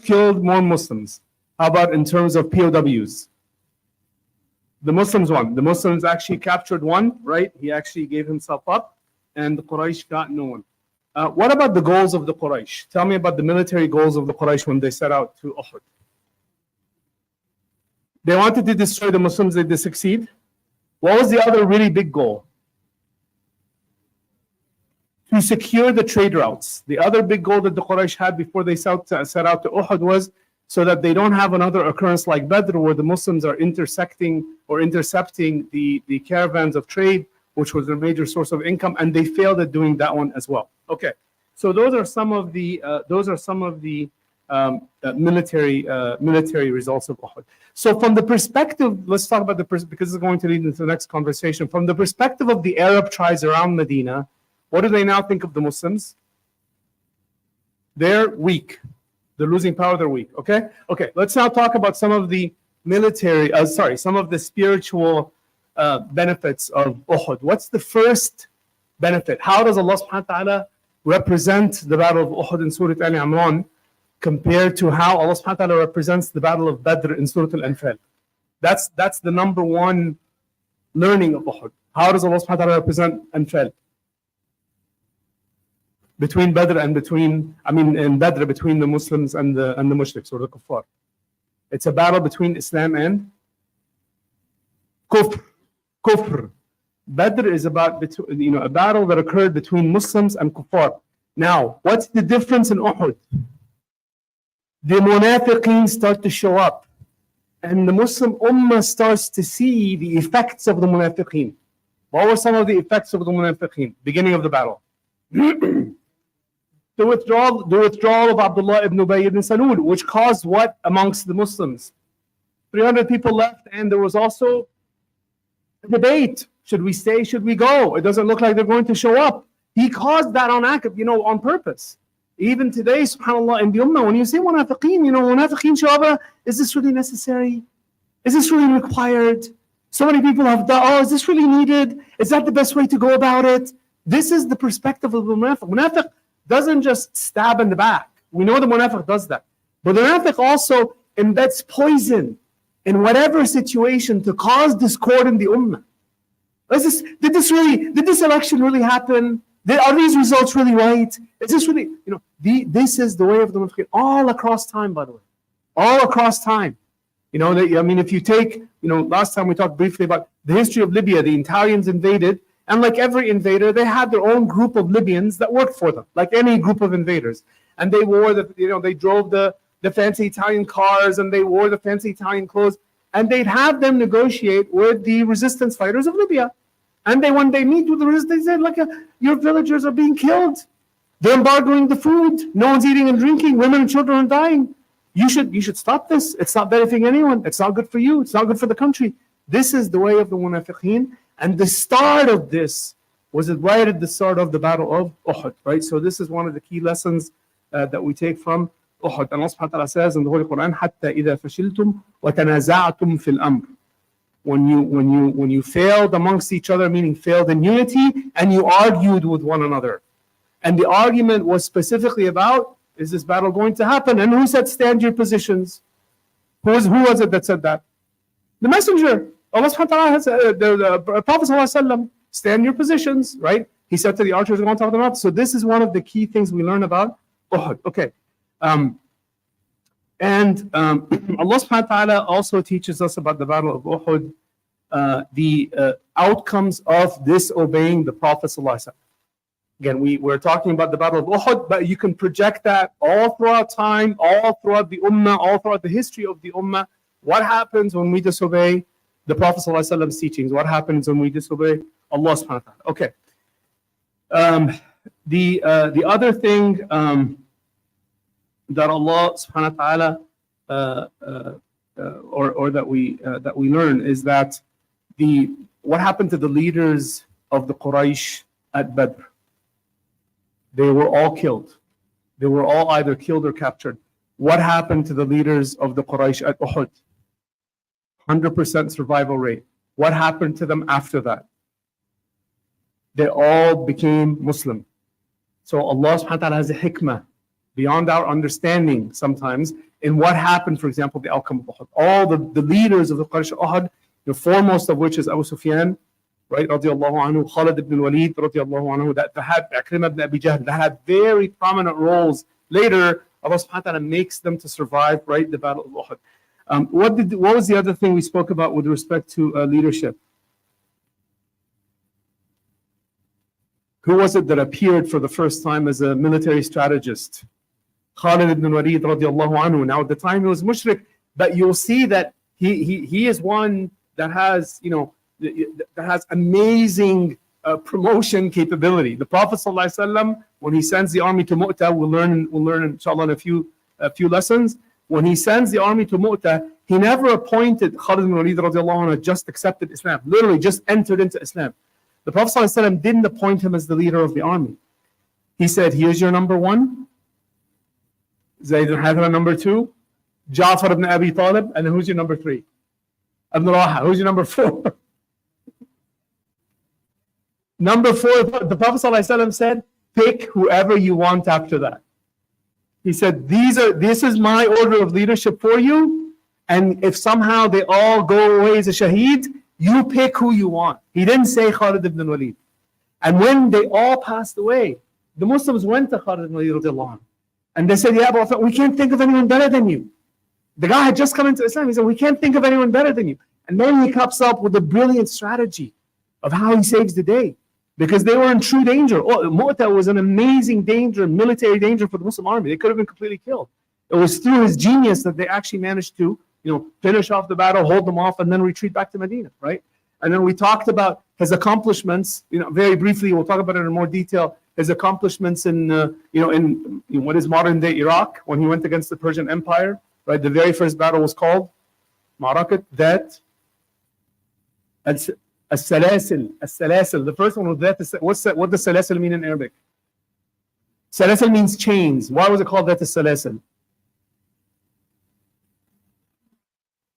killed more Muslims? How about in terms of POWs? The Muslims won. The Muslims actually captured one, right? He actually gave himself up, and the Quraysh got no one. What about the goals of the Quraysh? Tell me about the military goals of the Quraysh when they set out to Uhud. They wanted to destroy the Muslims. Did they succeed? What was the other really big goal? To secure the trade routes. The other big goal that the Quraysh had before they set out to Uhud was so that they don't have another occurrence like Badr, where the Muslims are intersecting or intercepting the caravans of trade, which was their major source of income, and they failed at doing that one as well. Okay, so those are some of the military results of Uhud. So from the perspective, let's talk about because it's going to lead into the next conversation. From the perspective of the Arab tribes around Medina, what do they now think of the Muslims? They're weak. They're losing power. They're weak. Okay. Let's now talk about some of the some of the spiritual benefits of Uhud. What's the first benefit? How does Allah subhanahu wa ta'ala represent the battle of Uhud in Surah Al Imran compared to how Allah subhanahu wa ta'ala represents the battle of Badr in Surah Al Anfal? That's the number one learning of Uhud. How does Allah subhanahu wa ta'ala represent Anfal? Between Badr and in Badr between the Muslims and the Mushriks or the Kuffar. It's a battle between Islam and Kufr. Badr is about a battle that occurred between Muslims and Kuffar. Now, what's the difference in Uhud? The Munafiqeen start to show up, and the Muslim Ummah starts to see the effects of the Munafiqeen. What were some of the effects of the Munafiqeen? Beginning of the battle. The withdrawal of Abdullah ibn Ubay ibn Salul, which caused what amongst the Muslims? 300 people left, and there was also a debate. Should we stay? Should we go? It doesn't look like they're going to show up. He caused that on purpose. Even today, subhanAllah, in the Ummah, when you say munafiqeen show up, is this really necessary? Is this really required? So many people have done, is this really needed? Is that the best way to go about it? This is the perspective of the munafiq. Munafiq doesn't just stab in the back. We know the munafiq does that. But the munafiq also embeds poison in whatever situation to cause discord in the ummah. Did this election really happen? Are these results really right? Is this really, this is the way of the munafiqeen all across time, by the way. All across time. If you take, last time we talked briefly about the history of Libya, the Italians invaded. And like every invader, they had their own group of Libyans that worked for them, like any group of invaders. And they wore they drove the fancy Italian cars, and they wore the fancy Italian clothes. And they'd have them negotiate with the resistance fighters of Libya. And when they meet with the resistance, they said, your villagers are being killed. They're embargoing the food. No one's eating and drinking. Women and children are dying. You should stop this. It's not benefiting anyone. It's not good for you. It's not good for the country. This is the way of the munafiqeen. And the start of this was right at the start of the battle of Uhud, right? So this is one of the key lessons that we take from Uhud. And Allah subhanahu wa ta'ala says in the Holy Quran, حَتَّى إِذَا فَشِلْتُمْ وَتَنَازَعْتُمْ فِي الْأَمْرِ. When you failed amongst each other, meaning failed in unity, and you argued with one another. And the argument was specifically about, is this battle going to happen? And who said, stand your positions? Who was it that said that? The messenger. Allah subhanahu wa ta'ala has, the Prophet sallallahu alaihi wasallam, stand your positions, right? He said to the archers, go on top of the mountain. So this is one of the key things we learn about Uhud. Okay. Allah subhanahu wa ta'ala also teaches us about the battle of Uhud, the outcomes of disobeying the Prophet sallallahu alaihi wasallam. Again, we're talking about the battle of Uhud, but you can project that all throughout time, all throughout the ummah, all throughout the history of the ummah. What happens when we disobey the Prophet ﷺ's teachings? What happens when we disobey Allah subhanahu wa ta'ala? Okay. The other thing that Allah subhanahu wa ta'ala or that we learn is that what happened to the leaders of the Quraysh at Badr? They were all killed. They were all either killed or captured. What happened to the leaders of the Quraysh at Uhud? 100% survival rate. What happened to them after that? They all became Muslim. So Allah subhanahu wa ta'ala has a hikmah beyond our understanding sometimes in what happened, for example, the outcome of Uhud. All the leaders of the Quraysh Uhud, the foremost of which is Abu Sufyan, right, radiallahu anhu, Khalid ibn Walid, radiallahu anhu, that had Ikrimah ibn Abi Jahl, that had very prominent roles. Later, Allah subhanahu wa ta'ala makes them to survive, right, the Battle of Uhud. What was the other thing we spoke about with respect to leadership? Who was it that appeared for the first time as a military strategist? Khalid ibn Walid radiallahu anhu. Now at the time he was mushrik, but you'll see that he is one that has, that has amazing promotion capability. The Prophet ﷺ, when he sends the army to Mu'tah, we'll learn inshallah in a few lessons. When he sends the army to Mu'tah, he never appointed Khalid ibn Walid radiallahu anhu, just accepted Islam, literally just entered into Islam. The Prophet ﷺ didn't appoint him as the leader of the army. He said, here's your number one, Zayd al-Hathra number two, Ja'far ibn Abi Talib, and then who's your number three? Ibn Rawaha, who's your number four? Number four, the Prophet ﷺ said, pick whoever you want after that. He said, this is my order of leadership for you, and if somehow they all go away as a shaheed, you pick who you want. He didn't say Khalid ibn Walid. And when they all passed away, the Muslims went to Khalid ibn Walid and they said, yeah, but we can't think of anyone better than you. The guy had just come into Islam. He said, we can't think of anyone better than you. And then he comes up with a brilliant strategy of how he saves the day, because they were in true danger. Mu'tah was an amazing danger, military danger for the Muslim army. They could have been completely killed. It was through his genius that they actually managed to finish off the battle, hold them off, and then retreat back to Medina, right? And then we talked about his accomplishments, very briefly. We'll talk about it in more detail. His accomplishments in what is modern day Iraq, when he went against the Persian Empire, right? The very first battle was called Ma'rakat Dhat As-Salasil. The first one was Dhat. What does Salasil mean in Arabic? Salasil means chains. Why was it called Dhat As-Salasil?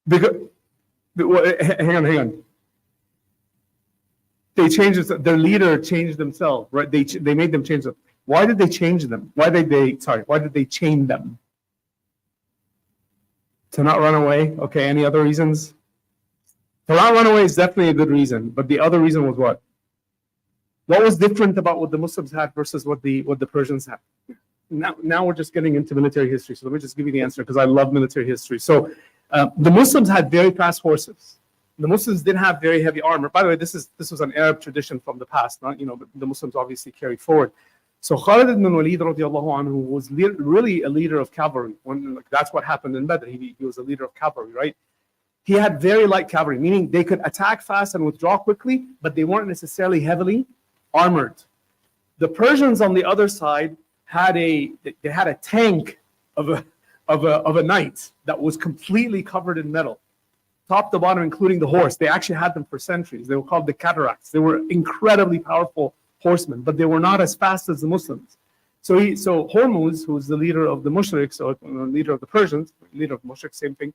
Because, hang on. They changed their leader changed themselves, right? They made them change them. Why did they change them? Why did they chain them? To not run away. Okay, any other reasons? To not run away is definitely a good reason, but the other reason was what? What was different about what the Muslims had versus what the Persians had? Now we're just getting into military history, so let me just give you the answer, because I love military history. So the Muslims had very fast horses. The Muslims didn't have very heavy armor. By the way, this was an Arab tradition from the past, not but the Muslims obviously carried forward. So Khalid ibn Walid radiallahu anhu was really a leader of cavalry. That's what happened in Badr. He was a leader of cavalry, right? He had very light cavalry, meaning they could attack fast and withdraw quickly, but they weren't necessarily heavily armored. The Persians on the other side had a tank of a knight that was completely covered in metal, top to bottom, including the horse. They actually had them for centuries. They were called the cataracts. They were incredibly powerful horsemen, but they were not as fast as the Muslims. So Hormuz, who's the leader of the Mushriks, or leader of the Persians, leader of the Mushriks, same thing.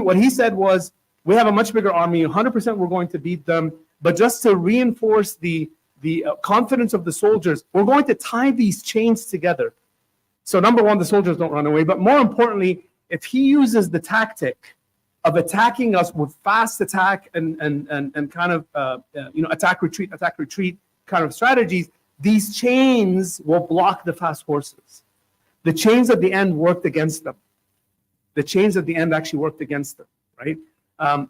What he said was, we have a much bigger army, 100% we're going to beat them, but just to reinforce the confidence of the soldiers, we're going to tie these chains together. So number one, the soldiers don't run away, but more importantly, if he uses the tactic of attacking us with fast attack and kind of attack retreat kind of strategies, these chains will block the fast horses. The chains at the end worked against them. The chains at the end actually worked against them, right?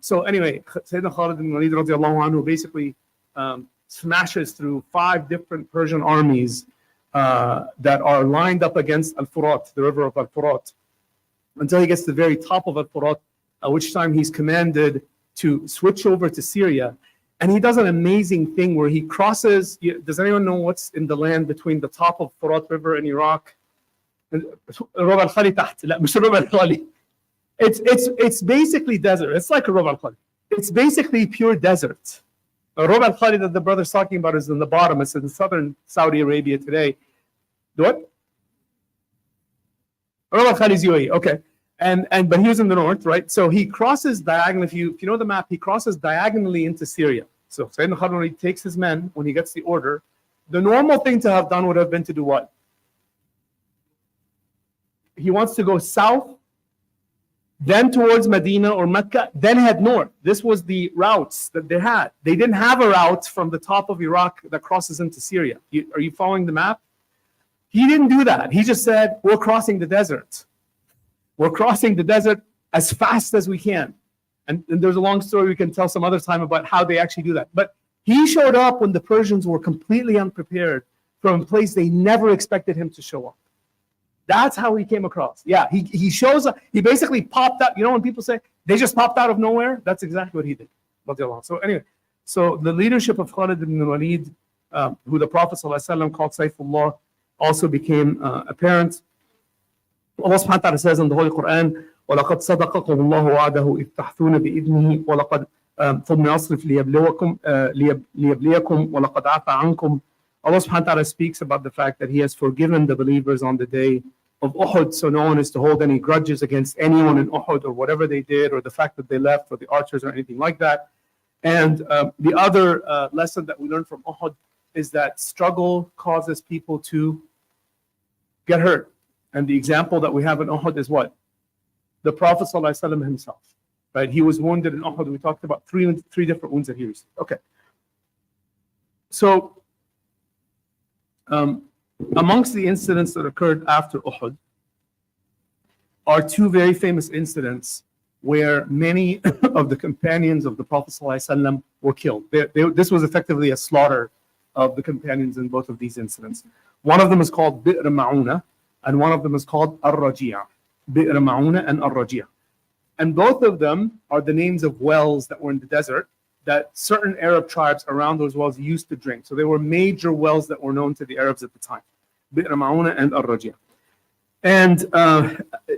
So anyway, Sayyidina Khalid ibn Walid radiallahu anhu basically smashes through 5 different Persian armies that are lined up against Al-Furat, the river of Al-Furat, until he gets to the very top of Al-Furat, at which time he's commanded to switch over to Syria. And he does an amazing thing where he crosses. Does anyone know what's in the land between the top of Furat River in Iraq? It's basically desert. It's like a Rub al-Khali. It's basically pure desert. Rub al-Khali that the brother's talking about is in the bottom. It's in southern Saudi Arabia today. What? Rub al-Khali is UAE. Okay. But he was in the north, right? So he crosses diagonally. If you know the map, he crosses diagonally into Syria. So Sayyidina Khalid takes his men when he gets the order. The normal thing to have done would have been to do what? He wants to go south then towards Medina or Mecca, then head north. This was the routes that they had. They didn't have a route from the top of Iraq that crosses into Syria. Are you following the map? He didn't do that. He just said, we're crossing the desert. We're crossing the desert as fast as we can. And there's a long story we can tell some other time about how they actually do that. But he showed up when the Persians were completely unprepared from a place they never expected him to show up. That's how he came across. Yeah, he shows up. He basically popped out. You know when people say they just popped out of nowhere? That's exactly what he did. So anyway, so the leadership of Khalid ibn Walid, who the Prophet ﷺ called Saifullah, also became apparent. Allah subhanahu wa ta'ala says in the Holy Quran, وَلَقَدْ صَدَقَكُمُ اللَّهُ وَعْدَهُ إِذْ تَحْثُونَ بِإِذْنِهِ وَلَقَدْ ثُمَّ يَصْرِفْ لِيَبْلِيَكُمْ وَلَقَدْ عَفَى عَنْكُمْ. Allah subhanahu wa ta'ala speaks about the fact that He has forgiven the believers on the day of Uhud, so no one is to hold any grudges against anyone in Uhud or whatever they did or the fact that they left or the archers or anything like that. And the other lesson that we learn from Uhud is that struggle causes people to get hurt. And the example that we have in Uhud is what? The Prophet ﷺ himself. Right? He was wounded in Uhud. We talked about three different wounds that he received. Okay. So amongst the incidents that occurred after Uhud are two very famous incidents where many of the companions of the Prophet ﷺ were killed. This was effectively a slaughter of the companions in both of these incidents. One of them is called Br.Aala, and one of them is called Ar-Raji'a. Br.Aala and Ar-Raji'a. And both of them are the names of wells that were in the desert that certain Arab tribes around those wells used to drink. So they were major wells that were known to the Arabs at the time. Br.Aala and Ar-Raji'a. And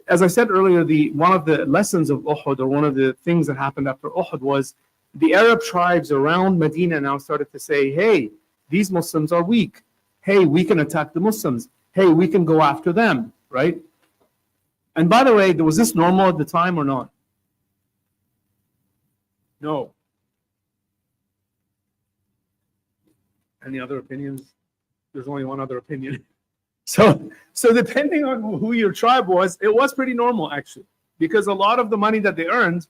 as I said earlier, one of the lessons of Uhud, or one of the things that happened after Uhud, was the Arab tribes around Medina now started to say, hey, these Muslims are weak. Hey, we can attack the Muslims. Hey, we can go after them, right? And by the way, was this normal at the time or not? No. Any other opinions? There's only one other opinion. So depending on who your tribe was, it was pretty normal actually, because a lot of the money that they earned,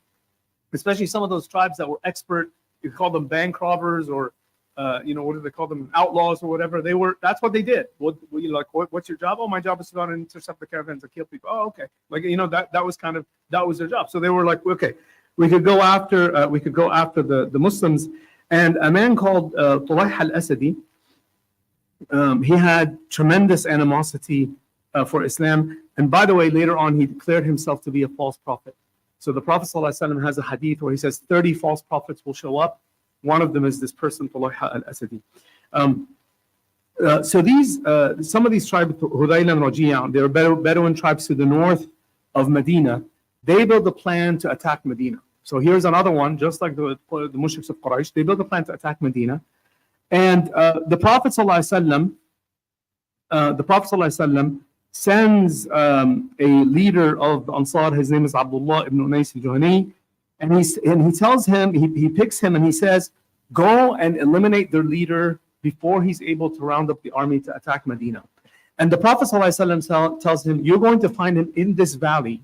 especially some of those tribes that were expert, you could call them bank robbers or what do they call them, outlaws or whatever. That's what they did. What's your job? Oh, my job is to go out and intercept the caravans and kill people. Oh, okay. That was their job. So they were like, okay, we could go after the Muslims. And a man called Tulayh al-Asadi, he had tremendous animosity for Islam. And by the way, later on, he declared himself to be a false prophet. So the Prophet ﷺ has a hadith where he says 30 false prophets will show up. One of them is this person, Tulayh al-Asadi. So some of these tribes, Hudayl and Raji'a, they were Bedouin tribes to the north of Medina. They built a plan to attack Medina. So here's another one, just like the mushriks of Quraysh. They built a plan to attack Medina. And the Prophet ﷺ sends a leader of the Ansar. His name is Abdullah ibn Unais al-Juhani. And he tells him, he picks him and he says, go and eliminate their leader before he's able to round up the army to attack Medina. And the Prophet ﷺ tells him, you're going to find him in this valley.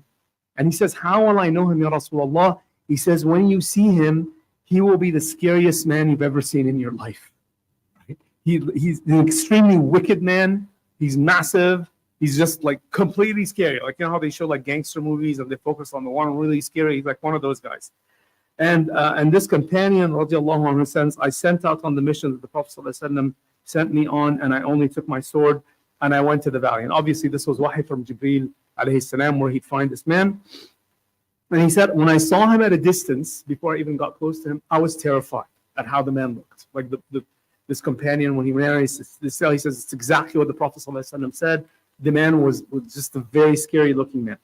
And he says, how will I know him, Ya Rasulullah? He says, when you see him, he will be the scariest man you've ever seen in your life. Right? He's an extremely wicked man. He's massive. He's just like completely scary. Like, you know how they show like gangster movies and they focus on the one really scary? He's like one of those guys. And this companion, radiallahu anhu, says, I sent out on the mission that the Prophet ﷺ sent me on, and I only took my sword and I went to the valley. And obviously this was wahi from Jibreel alayhi salam, where he'd find this man. And he said, when I saw him at a distance, before I even got close to him, I was terrified at how the man looked. Like this companion, when he ran, he says it's exactly what the Prophet ﷺ said. The man was just a very scary looking man.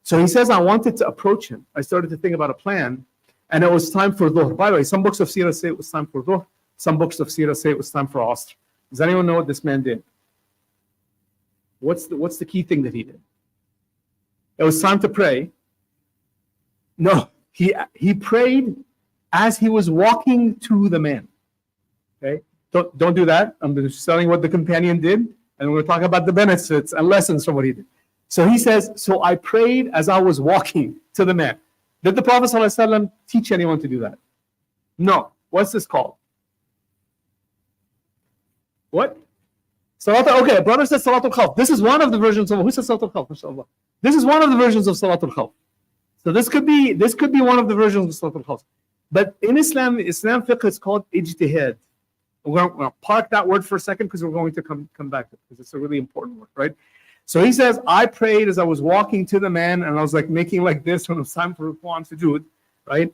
So he says, I wanted to approach him. I started to think about a plan, and it was time for Dhuhr. By the way, some books of Sirah say it was time for Dhuhr. Some books of Sirah say it was time for Asr. Does anyone know what this man did? What's the key thing that he did? It was time to pray. No, he prayed as he was walking to the man. Okay, don't do that. I'm just telling you what the companion did, and we're going to talk about the benefits and lessons from what he did. So he says, so I prayed as I was walking. to the man. Did the Prophet ﷺ teach anyone to do that? No. What's this called? What? Salat. Okay, a brother says Salatul Khawf. This is one of the versions of, who says Salatul Khawf? MashaAllah. This is one of the versions of Salatul Khawf. So this could be one of the versions of Salatul Khawf. But in Islam fiqh is called ijtihad. We're going to park that word for a second because we're going to come back to it because it's a really important word, right? So he says, I prayed as I was walking to the man and I was like making like this when it was time for Ruku and Sujood, right?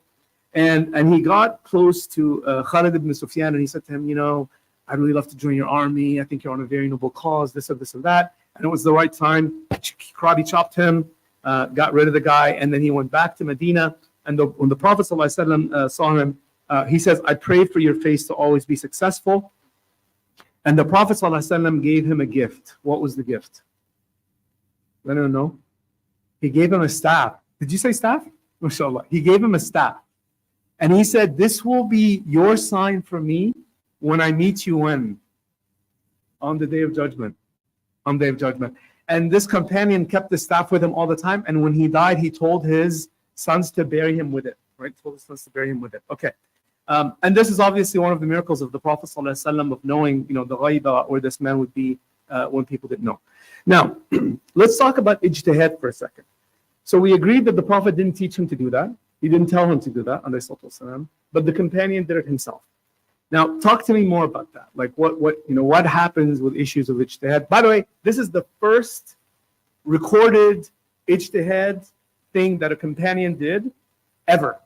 And he got close to Khalid ibn Sufyan and he said to him, you know, I'd really love to join your army. I think you're on a very noble cause, this and that. And it was the right time. Karate chopped him, got rid of the guy, and then he went back to Medina. And when the Prophet ﷺ saw him, he says, I pray for your face to always be successful. And the Prophet ﷺ gave him a gift. What was the gift? I don't know. He gave him a staff. Did you say staff? MashaAllah. He gave him a staff. And he said, this will be your sign for me when I meet you when? On the Day of Judgment. On the Day of Judgment. And this companion kept the staff with him all the time. And when he died, he told his sons to bury him with it. Right? Told his sons to bury him with it. Okay. And this is obviously one of the miracles of the Prophet ﷺ of knowing, you know, the ghaiba, where this man would be when people didn't know. Now, let's talk about ijtihad for a second. So we agreed that the Prophet didn't teach him to do that. He didn't tell him to do that, but the companion did it himself. Now, talk to me more about that. Like what happens with issues of ijtihad? By the way, this is the first recorded ijtihad thing that a companion did ever.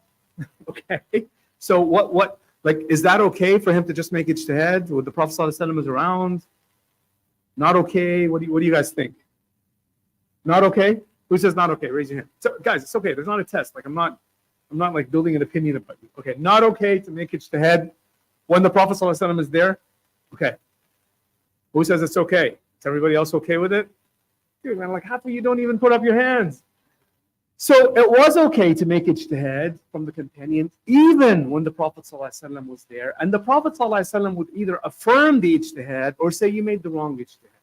Okay. So what is that okay for him to just make ijtihad when the Prophet ﷺ is around? Not okay. What do you guys think? Not okay? Who says not okay? Raise your hand. So, guys, it's okay. There's not a test. Like I'm not like building an opinion about you. Okay, not okay to make ijtihad when the Prophet ﷺ is there. Okay. Who says it's okay? Is everybody else okay with it? Dude, man, like half of you don't even put up your hands. So it was okay to make ijtihad from the companions, even when the Prophet ﷺ was there. And the Prophet ﷺ would either affirm the ijtihad or say you made the wrong ijtihad.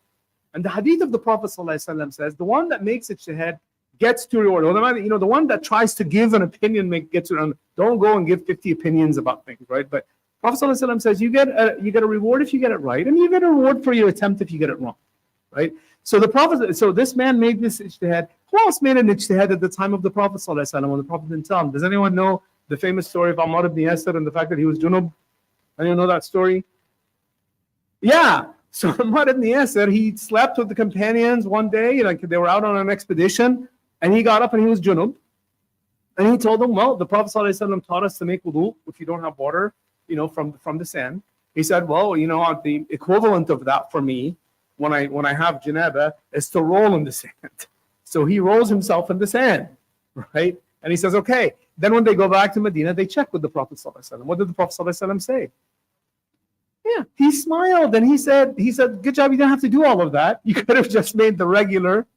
And the hadith of the Prophet ﷺ says, the one that makes ijtihad gets to reward. You know, the one that tries to give an opinion gets around. Don't go and give 50 opinions about things, right? But Prophet ﷺ says you get a reward if you get it right, and you get a reward for your attempt if you get it wrong, right? So this man made this ijtihad. Who else made an ijtihad at the time of the Prophet ﷺ when the Prophet didn't tell him? Does anyone know the famous story of Ammar ibn Yasir and the fact that he was junub? Anyone know that story? Yeah. So Ammar ibn Yasir, he slept with the companions one day, like they were out on an expedition, and he got up and he was junub. And he told them, well, the Prophet ﷺ taught us to make wudu if you don't have water, you know, from the sand. He said, well, you know, the equivalent of that for me when I have janaba is to roll in the sand. So he rolls himself in the sand, right? And he says, okay. Then when they go back to Medina, they check with the Prophet ﷺ. What did the Prophet ﷺ say? Yeah, he smiled and he said, good job, you didn't have to do all of that. You could have just made the regular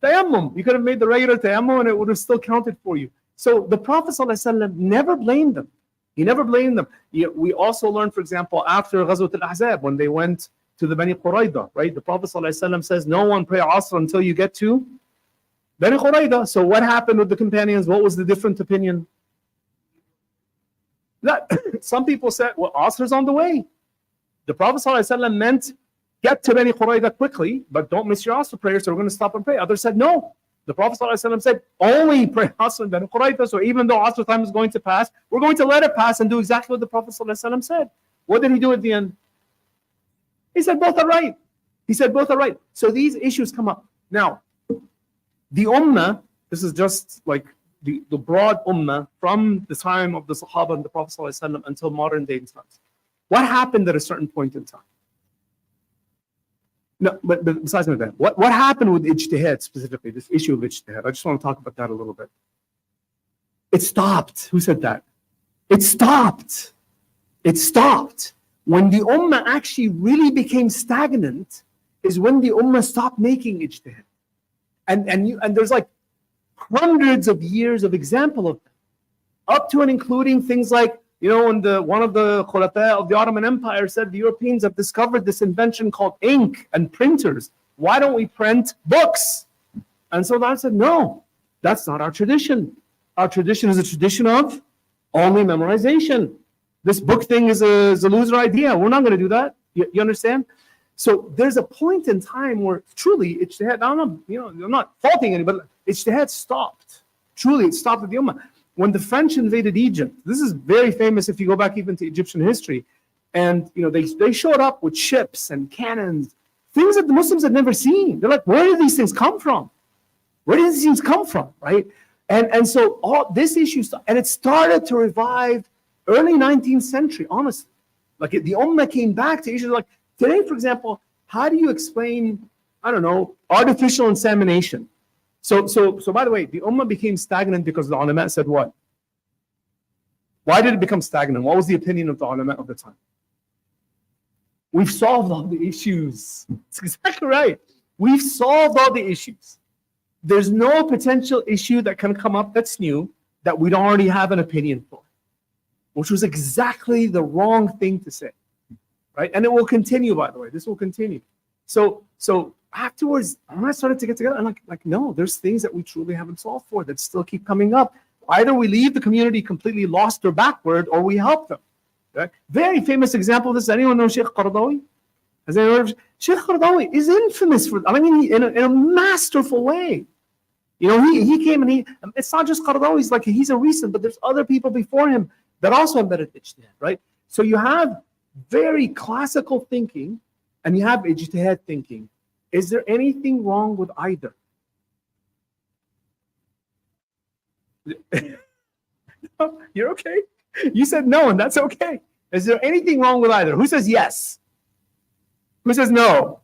tayammum. You could have made the regular tayammum and it would have still counted for you. So the Prophet ﷺ never blamed them. He never blamed them. We also learned, for example, after Ghazwat al-Ahzab, when they went to the Bani Qurayda, right? The Prophet ﷺ says, no one pray Asr until you get to Bani Qurayda. So what happened with the companions? What was the different opinion? That some people said, well, Asr's on the way. The Prophet ﷺ meant get to Bani Qurayda quickly, but don't miss your Asr prayer, so we're going to stop and pray. Others said, no. The Prophet ﷺ said, only pray Asr in Bani Qurayda. So even though Asr time is going to pass, we're going to let it pass and do exactly what the Prophet ﷺ said. What did he do at the end? He said both are right. He said both are right. So these issues come up. Now, the ummah, this is just like the broad ummah from the time of the Sahaba and the Prophet ﷺ until modern day times. What happened at a certain point in time? No, but besides that, what happened with ijtihad specifically, this issue of ijtihad? I just want to talk about that a little bit. It stopped. Who said that? It stopped. It stopped. When the ummah actually really became stagnant is when the ummah stopped making ijtihad. And there's like hundreds of years of example of that, up to and including things like, you know, when one of the khulafa of the Ottoman Empire said the Europeans have discovered this invention called ink and printers. Why don't we print books? And so I said, no, That's not our tradition. Our tradition is a tradition of only memorization. This book thing is a loser idea. We're not going to do that. You understand? So there's a point in time where truly ijtihad, I'm not faulting anybody, ijtihad stopped. Truly, it stopped at the Ummah. When the French invaded Egypt, this is very famous if you go back even to Egyptian history, and they showed up with ships and cannons, things that the Muslims had never seen. They're like, where did these things come from? Where did these things come from, right? And so all this issue, and it started to revive early 19th century, honestly. Like the Ummah came back to issues like today, for example, how do you explain, I don't know, artificial insemination? So by the way, the Ummah became stagnant because the ulama said what? Why did it become stagnant? What was the opinion of the ulama of the time? We've solved all the issues. That's exactly right. We've solved all the issues. There's no potential issue that can come up that's new that we don't already have an opinion for, which was exactly the wrong thing to say, right? And it will continue, by the way. This will continue. So afterwards, when I started to get together, I'm like, no, there's things that we truly haven't solved for that still keep coming up. Either we leave the community completely lost or backward, or we help them. Right? Very famous example of this. Anyone know Sheikh Qaradawi? Has anyone heard of Sheikh Qaradawi? Is infamous for, in a masterful way. He came and it's not just Qaradawi, he's a recent, but there's other people before him that also embedded ijtihad, right? So you have very classical thinking and you have ijtihad thinking. Is there anything wrong with either? No, you're okay. You said no, and that's okay. Is there anything wrong with either? Who says yes? Who says no?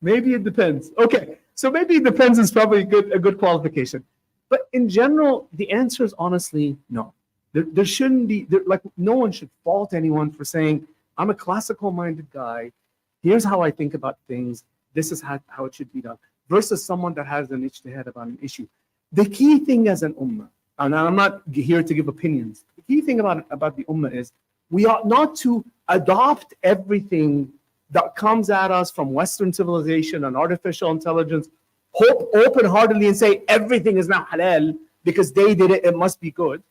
Maybe it depends. Okay, so maybe it depends is probably a good qualification. But in general, the answer is honestly no. There shouldn't be, no one should fault anyone for saying, I'm a classical-minded guy. Here's how I think about things. This is how it should be done. Versus someone that has an ijtihad about an issue. The key thing as an ummah, and I'm not here to give opinions. The key thing about the ummah is we ought not to adopt everything that comes at us from Western civilization and artificial intelligence, open-heartedly and say everything is now halal because they did it, it must be good.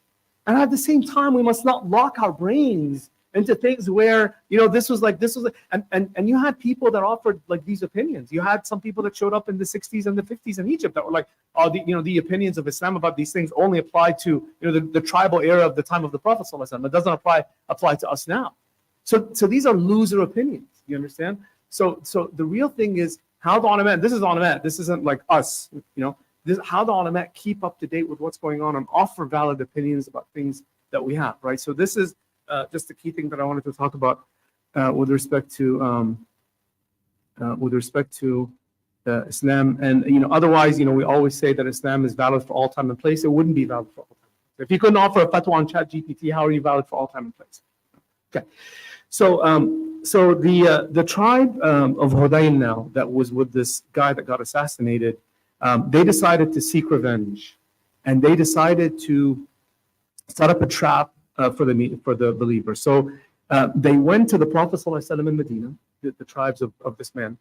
And at the same time, we must not lock our brains into things where, this was, and you had people that offered these opinions. You had some people that showed up in the 60s and the 50s in Egypt that were like, the opinions of Islam about these things only apply to, the tribal era of the time of the Prophet ﷺ. It doesn't apply to us now. So these are loser opinions. You understand? So the real thing is how the ulama, this is ulama, this isn't like us, this how the ulama keep up to date with what's going on and offer valid opinions about things that we have, right? So this is just the key thing that I wanted to talk about with respect to Islam. And otherwise, we always say that Islam is valid for all time and place. It wouldn't be valid for all time. If you couldn't offer a fatwa on ChatGPT, how are you valid for all time and place? Okay, so the tribe of Hudayl now that was with this guy that got assassinated, they decided to seek revenge, and they decided to set up a trap for the believers. So they went to the Prophet ﷺ in Medina, the tribes of this man,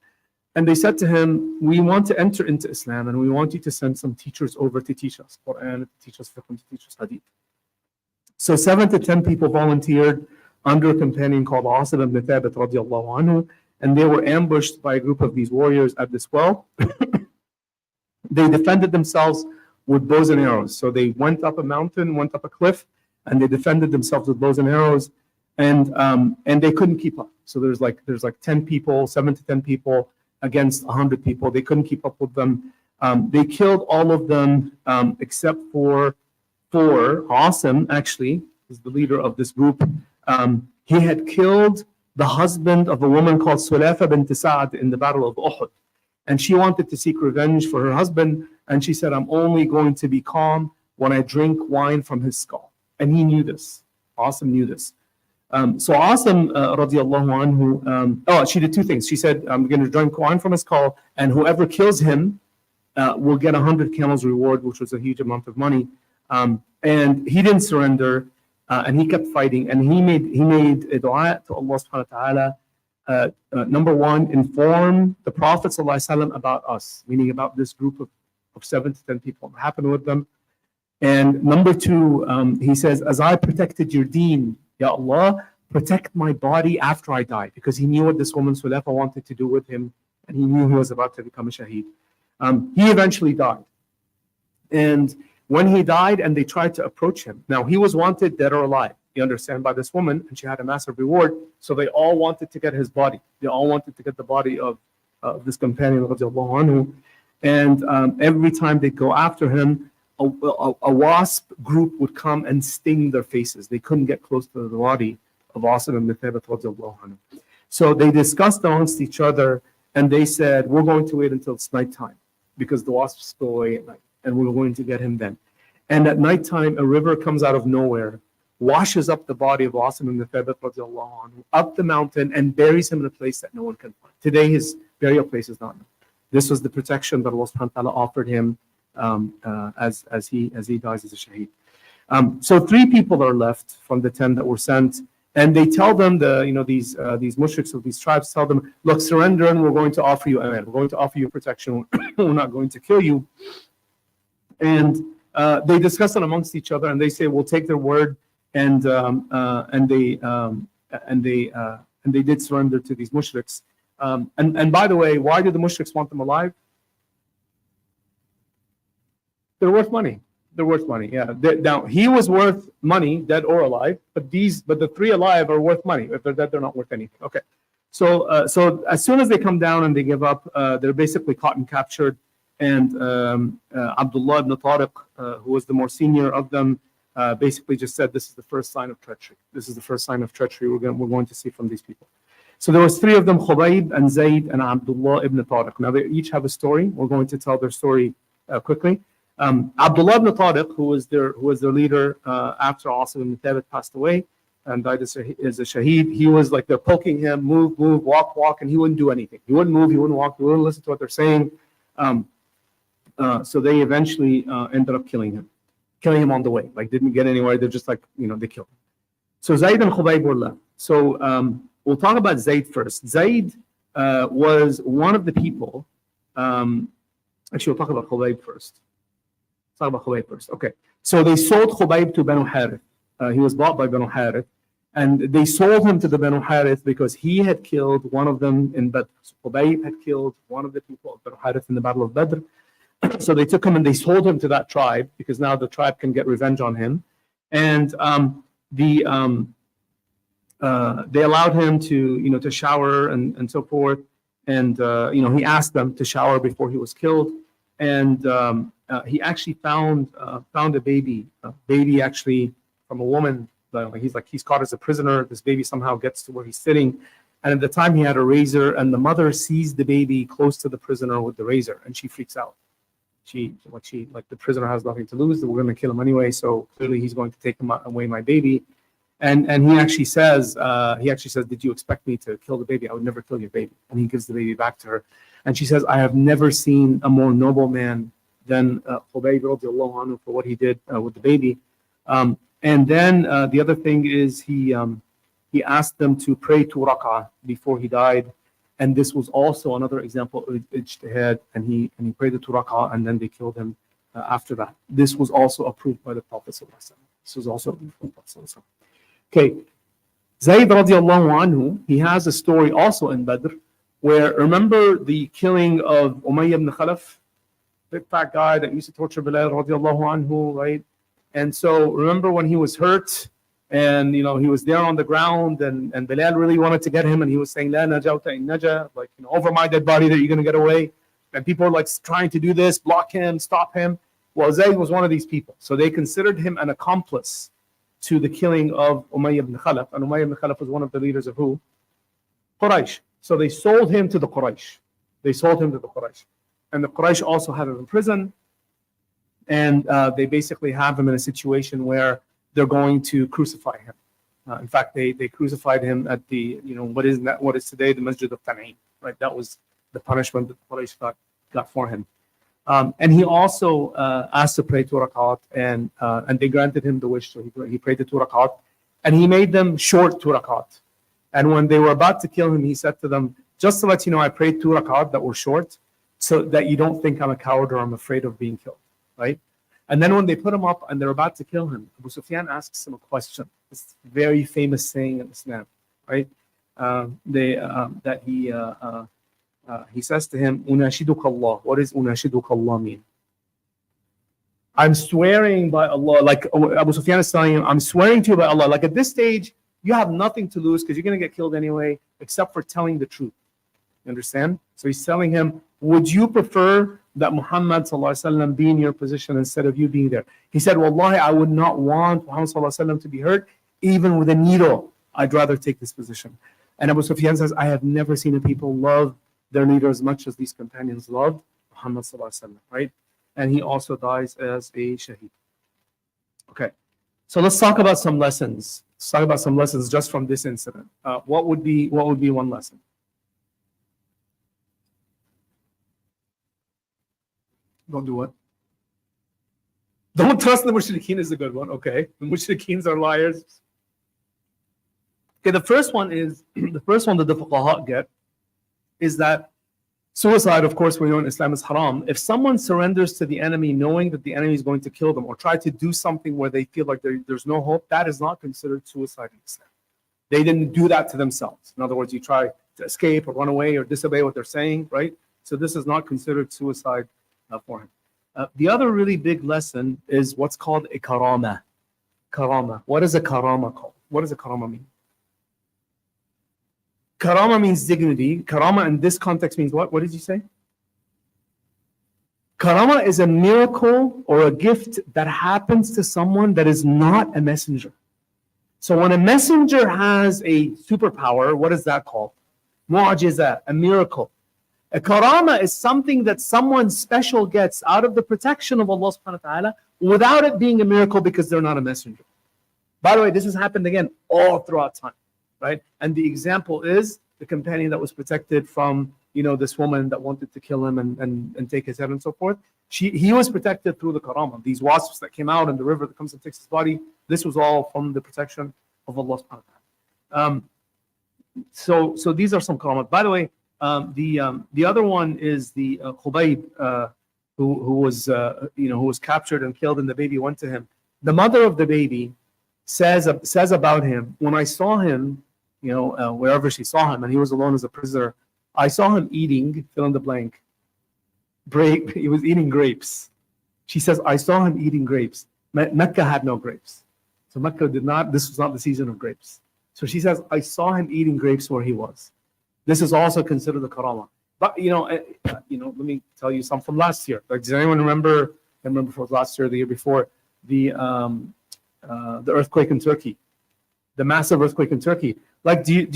and they said to him, we want to enter into Islam and we want you to send some teachers over to teach us Quran, to teach us fiqh, to teach us hadith. So 7 to 10 people volunteered under a companion called Asim ibn Thabit radiallahu anhu, and they were ambushed by a group of these warriors at this well. They defended themselves with bows and arrows. So they went up a mountain, went up a cliff, and they defended themselves with bows and arrows, and they couldn't keep up. So there's 10 people, 7 to 10 people against 100 people. They couldn't keep up with them. They killed all of them except for 4. Asim actually is the leader of this group. He had killed the husband of a woman called Sulafa bint Sa'd in the Battle of Uhud, and she wanted to seek revenge for her husband. And she said, "I'm only going to be calm when I drink wine from his skull." And he knew this. Asim knew this. So Asim radiallahu anhu, she did 2 things. She said, I'm going to drink wine from his skull, and whoever kills him will get 100 camels reward, which was a huge amount of money. And he didn't surrender, and he kept fighting. And he made a dua to Allah subhanahu wa ta'ala. Number 1, inform the Prophet ﷺ about us, meaning about this group of 7 to 10 people. What happened with them? And number two, he says, as I protected your deen, Ya Allah, protect my body after I die, because he knew what this woman Sulaifa wanted to do with him, and he knew he was about to become a shaheed. He eventually died. And when he died and they tried to approach him, now he was wanted dead or alive, you understand, by this woman, and she had a massive reward. So they all wanted to get his body. They all wanted to get the body of this companion, radiallahu anhu. And every time they go after him, a wasp group would come and sting their faces. They couldn't get close to the body of Asim ibn Thabit radiallahu anhu. So they discussed amongst each other, and they said, we're going to wait until it's nighttime, because the wasps go away at night, and we're going to get him then. And at nighttime, a river comes out of nowhere, washes up the body of Asim ibn Thabit radiallahu anhu, up the mountain, and buries him in a place that no one can find. Today, his burial place is not known. This was the protection that Allah subhanahu wa ta'ala offered him as he dies as a shaheed. So 3 people are left from the 10 that were sent, and they tell them, these mushriks of these tribes tell them, look, surrender and we're going to offer you aman. We're going to offer you protection. We're not going to kill you. And they discuss it amongst each other, and they say, we'll take their word. And they did surrender to these mushriks. And by the way, why did the mushriks want them alive? They're worth money. They're worth money. Yeah. Now he was worth money, dead or alive. But the 3 alive are worth money. If they're dead, they're not worth anything. Okay. So as soon as they come down and they give up, they're basically caught and captured. And Abdullah ibn Tariq, who was the more senior of them, basically just said, "This is the first sign of treachery. This is the first sign of treachery we're going to see from these people." So there was 3 of them: Khubayb and Zayd and Abdullah ibn Tariq. Now they each have a story. We're going to tell their story quickly. Abdullah ibn Tariq, who was their leader after Asim ibn Thabit passed away and died as a shaheed, he was like, they're poking him, move, walk, and he wouldn't do anything. He wouldn't move, he wouldn't walk, he wouldn't listen to what they're saying. So they eventually ended up killing him on the way. Like, didn't get anywhere. They're just like, they killed him. So Zayd and Khubayb were left. So we'll talk about Zayd first. Zayd was one of the people. Actually, we'll talk about Khubayb first. Let's talk about Khubayb first. Okay. So they sold Khubayb to Banu Harith. He was bought by Banu Harith. And they sold him to the Banu Harith because he had killed one of them in Badr. So Khubayb had killed one of the people of Banu Harith in the Battle of Badr. So they took him and they sold him to that tribe, because now the tribe can get revenge on him. And they allowed him to shower and so forth. And he asked them to shower before he was killed. And he actually found a baby actually from a woman. He's caught as a prisoner. This baby somehow gets to where he's sitting. And at the time he had a razor, and the mother sees the baby close to the prisoner with the razor, and she freaks out. The prisoner has nothing to lose. We're going to kill him anyway. So clearly he's going to take away my baby. And he actually says, did you expect me to kill the baby? I would never kill your baby. And he gives the baby back to her. And she says, I have never seen a more noble man than Khubayb radiallahu anhu for what he did with the baby. And then the other thing is he asked them to pray 2 rak'ah before he died. And this was also another example of ijtihad, and he prayed the 2 rak'ah, and then they killed him after that. This was also approved by the Prophet ﷺ. This was also approved by the Prophet ﷺ. Okay, Zayd radiallahu anhu, he has a story also in Badr, where, remember the killing of Umayyah ibn Khalaf, big fat guy that used to torture Bilal radiallahu anhu, right? And so remember when he was hurt, and he was there on the ground, and Bilal really wanted to get him, and he was saying, La najawta in naja, like, over my dead body that you're going to get away. And people are like trying to do this, block him, stop him. Well, Zayd was one of these people. So they considered him an accomplice to the killing of Umayyah ibn Khalaf. And Umayyah ibn Khalaf was one of the leaders of who? Quraysh. So they sold him to the Quraysh. And the Quraysh also had him in prison. And they basically have him in a situation where they're going to crucify him. In fact, they crucified him at the, what is today the Masjid of Tan'im, right? That was the punishment that Quraysh got for him. And he also asked to pray 2 rak'at, and they granted him the wish. So he prayed the 2 rak'at, and he made them short 2 rak'at. And when they were about to kill him, he said to them, just to let you know, I prayed 2 rak'at that were short, so that you don't think I'm a coward or I'm afraid of being killed, right? And then when they put him up and they're about to kill him, Abu Sufyan asks him a question. This very famous saying in Islam, right? That he says to him, "Unashiduka Allah." What does "Unashiduka Allah" mean? I'm swearing by Allah. Like Abu Sufyan is telling him, I'm swearing to you by Allah. Like at this stage, you have nothing to lose because you're going to get killed anyway, except for telling the truth. You understand? So he's telling him, would you prefer that Muhammad ﷺ be in your position instead of you being there? He said, Wallahi, I would not want Muhammad ﷺ to be hurt, even with a needle. I'd rather take this position. And Abu Sufyan says, I have never seen a people love their leader as much as these companions loved Muhammad ﷺ, right? And he also dies as a shaheed. Okay, so let's talk about some lessons. Let's talk about some lessons just from this incident. What would be one lesson? Don't do what? Don't trust the mushrikeen is a good one. Okay, the mushrikeens are liars. Okay, the first one that the fuqaha get is that suicide, of course, we know in Islam is haram. If someone surrenders to the enemy knowing that the enemy is going to kill them, or try to do something where they feel like there's no hope, that is not considered suicide in Islam. They didn't do that to themselves. In other words, you try to escape or run away or disobey what they're saying, right? So this is not considered suicide for him. The other really big lesson is what's called a karama. Karama. What is a karama called? What does a karama mean? Karama means dignity. Karama in this context means what? What did you say? Karama is a miracle or a gift that happens to someone that is not a messenger. So when a messenger has a superpower, what is that called? Mu'jiza, a miracle. A karama is something that someone special gets out of the protection of Allah subhanahu wa ta'ala without it being a miracle because they're not a messenger. By the way, this has happened again all throughout time, right? And the example is the companion that was protected from, this woman that wanted to kill him and take his head and so forth. He was protected through the karama. These wasps that came out in the river that comes and takes his body, this was all from the protection of Allah subhanahu wa ta'ala. So these are some karama. By the way, the other one is the Khubayb, who was captured and killed, and the baby went to him. The mother of the baby says about him, when I saw him, wherever she saw him, and he was alone as a prisoner, I saw him eating, fill in the blank, he was eating grapes. She says, I saw him eating grapes. Mecca had no grapes. So Mecca this was not the season of grapes. So she says, I saw him eating grapes where he was. This is also considered a karama. But, let me tell you something from last year. Like, does anyone remember, I remember if it was last year or the year before, the earthquake in Turkey, the massive earthquake in Turkey. Like, did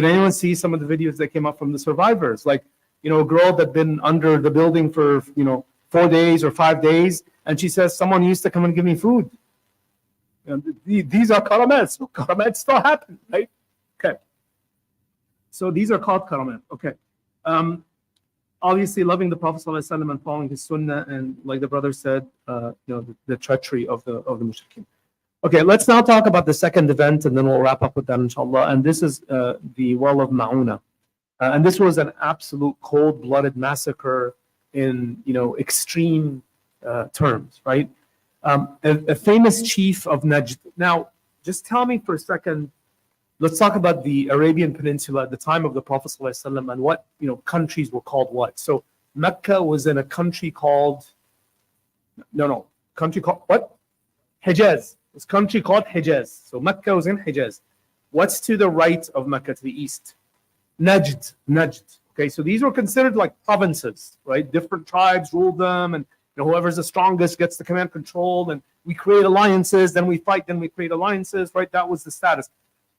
anyone see some of the videos that came up from the survivors? Like, a girl that been under the building for, 4 days or 5 days, and she says, someone used to come and give me food. These are karamats. Karamats still happen, right? Okay. So these are called karamat. Okay. Obviously, loving the Prophet ﷺ and following his sunnah, and like the brother said, the treachery of the mushrikeen. Okay, let's now talk about the second event, and then we'll wrap up with that, inshallah. And this is the well of Ma'una. And this was an absolute cold-blooded massacre in extreme terms, right? A famous chief of Najd. Now, just tell me for a second. Let's talk about the Arabian Peninsula at the time of the Prophet ﷺ and what countries were called what. So Mecca was in a country called country called what? Hijaz. This country called Hijaz. So Mecca was in Hijaz. What's to the right of Mecca, to the east? Najd. Okay, so these were considered like provinces, right? Different tribes ruled them, and whoever's the strongest gets the command control, and we create alliances, then we fight, then we create alliances, right? That was the status.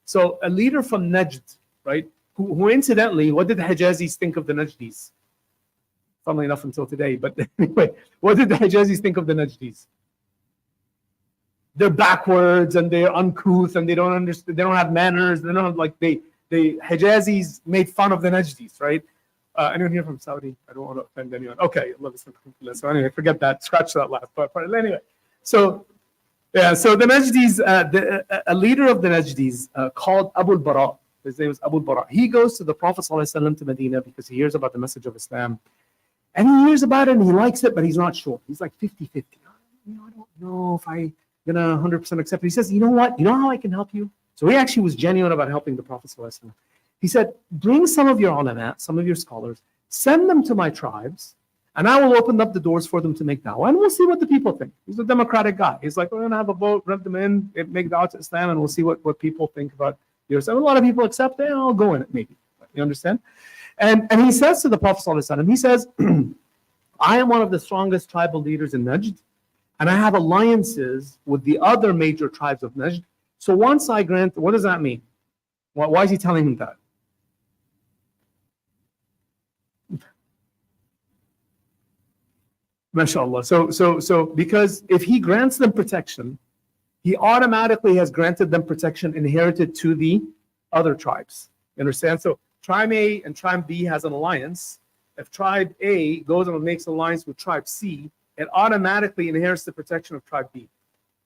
So a leader from Najd, right? Who incidentally, what did the Hijazis think of the Najdis? Funnily enough, until today, but anyway, what did the Hijazis think of the Najdis? They're backwards and they're uncouth and they don't understand. They don't have manners. They don't have the Hijazis made fun of the Najdis, right? Anyone here from Saudi? I don't want to offend anyone. Okay, so anyway, forget that. Scratch that last part. Anyway, so the Najdis, a leader of the Najdis called And he hears about it and he likes it, but he's not sure. He's like 50-50. I don't know if I'm going to 100% accept it. He says, you know what? You know how I can help you? So he actually was genuine about helping the Prophet ﷺ. He said, bring some of your ulama, some of your scholars, send them to my tribes, and I will open up the doors for them to make da'wah, and we'll see what the people think. He's a democratic guy. He's like, we're going to have a vote, rent them in, make da'wah to Islam, and we'll see what people think about yours. And a lot of people accept it, and I'll go in it, maybe. You understand? And he says to the Prophet ﷺ, he says, I am one of the strongest tribal leaders in Najd, and I have alliances with the other major tribes of Najd. So once I grant, what does that mean? Why is he telling him that? MashaAllah. So because if he grants them protection, he automatically has granted them protection inherited to the other tribes. You understand? So tribe A and tribe B has an alliance. If tribe A goes and makes an alliance with tribe C, it automatically inherits the protection of tribe B.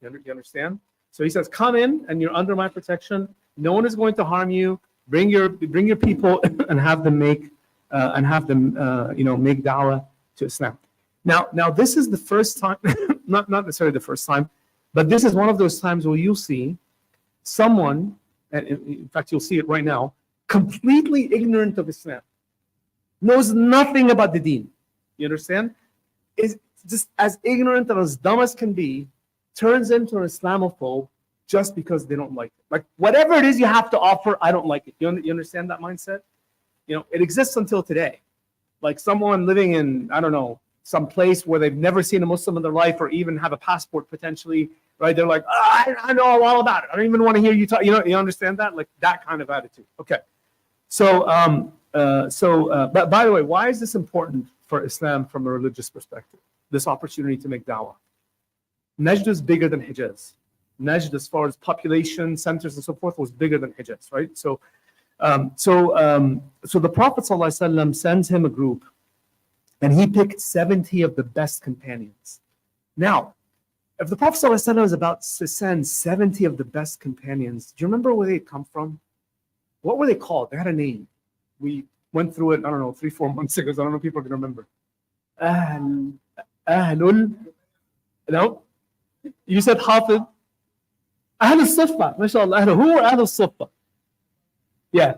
You understand? So he says, come in and you're under my protection. No one is going to harm you. Bring your people and have them make make da'wah to Islam. Now this is the first time, not necessarily the first time, but this is one of those times where you'll see someone, and in fact you'll see it right now, completely ignorant of Islam, knows nothing about the deen. You understand? Is just as ignorant and as dumb as can be, turns into an Islamophobe just because they don't like it. Like whatever it is you have to offer, I don't like it. You understand that mindset? It exists until today. Like someone living in, I don't know, some place where they've never seen a Muslim in their life or even have a passport potentially, right? They're like, I know all about it. I don't even want to hear you talk. You understand that? Like that kind of attitude. Okay. But by the way, why is this important for Islam from a religious perspective? This opportunity to make da'wah. Najd is bigger than Hijaz. Najd, as far as population, centers, and so forth, was bigger than Hijaz, right? So the Prophet ﷺ sends him a group, and he picked 70 of the best companions. Now, if the Prophet ﷺ was about to send 70 of the best companions, do you remember where they come from? What were they called? They had a name. We went through it, I don't know, 3-4 months ago, so I don't know if people can remember. Ahlul, no? You said Hafid. Ahl al-Siffa, mashallah. Who were Ahl al-Siffa? Yeah.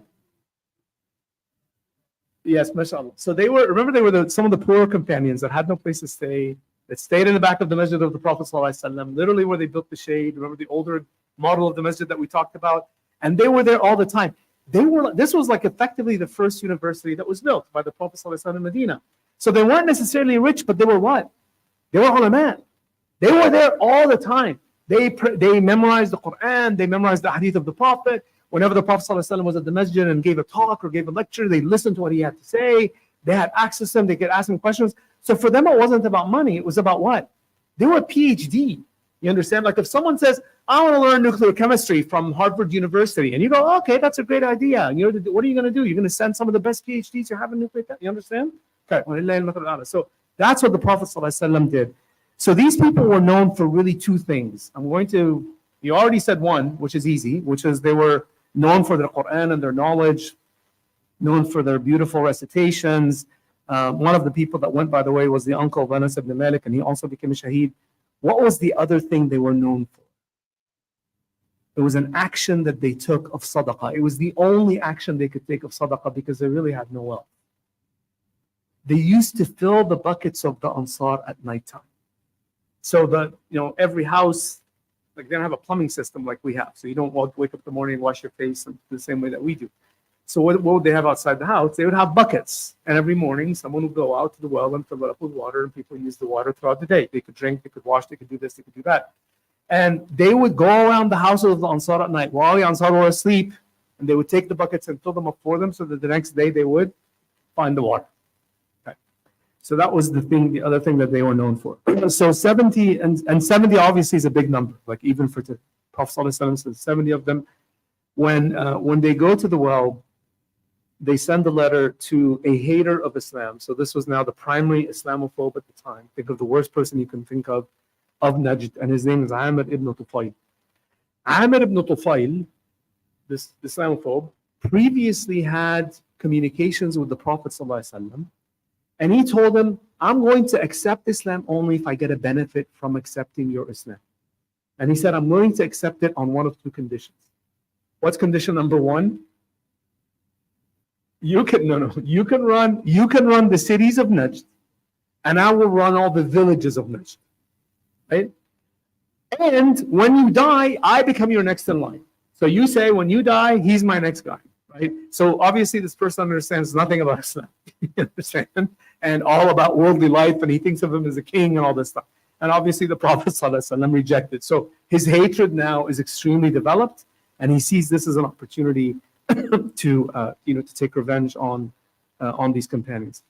Yes, mashallah. So they were some of the poorer companions that had no place to stay, that stayed in the back of the masjid of the Prophet ﷺ, literally where they built the shade. Remember the older model of the masjid that we talked about? And they were there all the time. This was like effectively the first university that was built by the Prophet ﷺ in Medina. So they weren't necessarily rich, but they were what? They were ulama. They were there all the time. They memorized the Quran, they memorized the hadith of the Prophet. Whenever the Prophet ﷺ was at the masjid and gave a talk or gave a lecture, they listened to what he had to say. They had access to him, they could ask him questions. So for them, it wasn't about money, it was about what? They were PhD. You understand? Like if someone says, I want to learn nuclear chemistry from Harvard University, and you go, okay, that's a great idea. And what are you going to do? You're going to send some of the best PhDs you have in nuclear chemistry. You understand? Okay. So that's what the Prophet ﷺ did. So these people were known for really two things. You already said one, which is easy, which is they were known for their Quran and their knowledge, known for their beautiful recitations. One of the people that went, by the way, was the uncle of Anas ibn Malik, and he also became a shaheed. What was the other thing they were known for? It was an action that they took of sadaqah. It was the only action they could take of sadaqah because they really had no wealth. They used to fill the buckets of the Ansar at nighttime. So every house, like they don't have a plumbing system like we have. So you don't wake up in the morning and wash your face the same way that we do. So what would they have outside the house? They would have buckets. And every morning, someone would go out to the well and fill it up with water, and people use the water throughout the day. They could drink, they could wash, they could do this, they could do that. And they would go around the houses of the Ansar at night while the Ansar were asleep, and they would take the buckets and fill them up for them so that the next day they would find the water. Okay. So that was the other thing that they were known for. So 70, and 70 obviously is a big number, like even for the Prophet ﷺ said 70 of them. When they go to the well, they send a letter to a hater of Islam. So this was now the primary Islamophobe at the time. Think of the worst person you can think of Najd, and his name is Amir ibn Tufayl. Amir ibn Tufayl, this Islamophobe, previously had communications with the Prophet ﷺ, And he told him, I'm going to accept Islam only if I get a benefit from accepting your Islam. And he said, I'm going to accept it on one of two conditions. What's condition number one? You can run the cities of Najd, and I will run all the villages of Najd. Right? And when you die, I become your next in line. So you say, when you die, he's my next guy. Right? So obviously this person understands nothing about Islam. You understand? And all about worldly life, and he thinks of him as a king and all this stuff. And obviously the Prophet ﷺ rejected. So his hatred now is extremely developed, and he sees this as an opportunity to take revenge on these companions.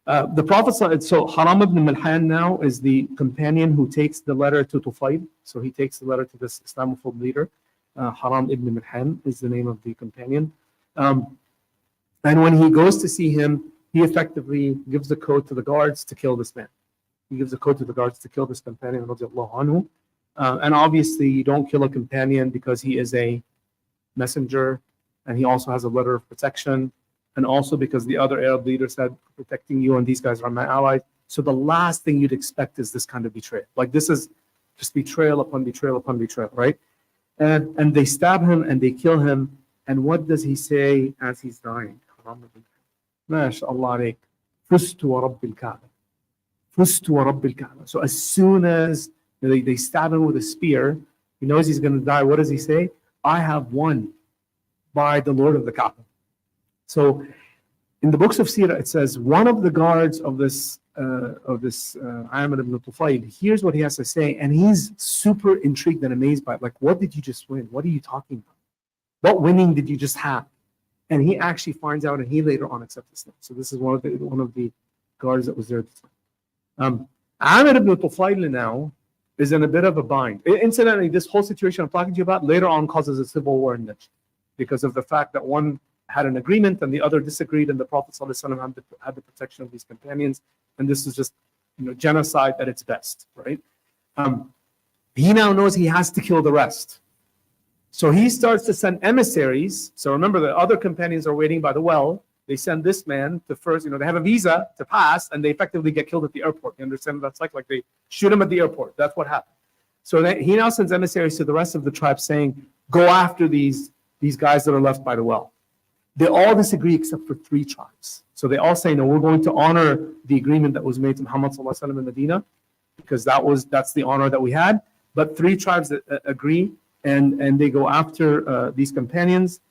The Prophet, so Haram ibn Milhan now is the companion who takes the letter to Tufayl. So he takes the letter to this Islamophobe leader. Haram ibn Milhan is the name of the companion. And when he goes to see him, he effectively gives the code to the guards to kill this man. He gives the code to the guards to kill this companion, radiallahu anhu. And obviously, you don't kill a companion because he is a messenger, and he also has a letter of protection, and also because the other Arab leader said, protecting you, and these guys are my allies. So the last thing you'd expect is this kind of betrayal. Like, this is just betrayal upon betrayal upon betrayal, right? And they stab him and they kill him. And what does he say as he's dying? MashaAllah alayk. Fustu wa Rabbil Kaaba. Fustu wa Rabbil Kaaba. So as soon as they stab him with a spear, he knows he's going to die. What does he say? I have won by the Lord of the Kaaba. So in the books of Sirah, it says one of the guards of this Amr ibn Tufayl hears what he has to say, and he's super intrigued and amazed by it. Like, what did you just win? What are you talking about? What winning did you just have? And he actually finds out, and he later on accepts Islam. So this is one of the guards that was there at the time. Amr ibn Tufayl now is in a bit of a bind. Incidentally, this whole situation I'm talking to you about later on causes a civil war in Najd because of the fact that one had an agreement and the other disagreed, and the Prophet ﷺ had the protection of these companions, and this is just genocide at its best, right? He now knows he has to kill the rest. So he starts to send emissaries. So remember, the other companions are waiting by the well. They send this man to first, they have a visa to pass, and they effectively get killed at the airport. You understand what that's like? Like they shoot him at the airport. That's what happened. So he now sends emissaries to the rest of the tribe saying, go after these guys that are left by the well. They all disagree except for 3 tribes. So they all say, no, we're going to honor the agreement that was made to Muhammad ﷺ in Medina, because that's the honor that we had. But 3 tribes agree, and they go after these companions.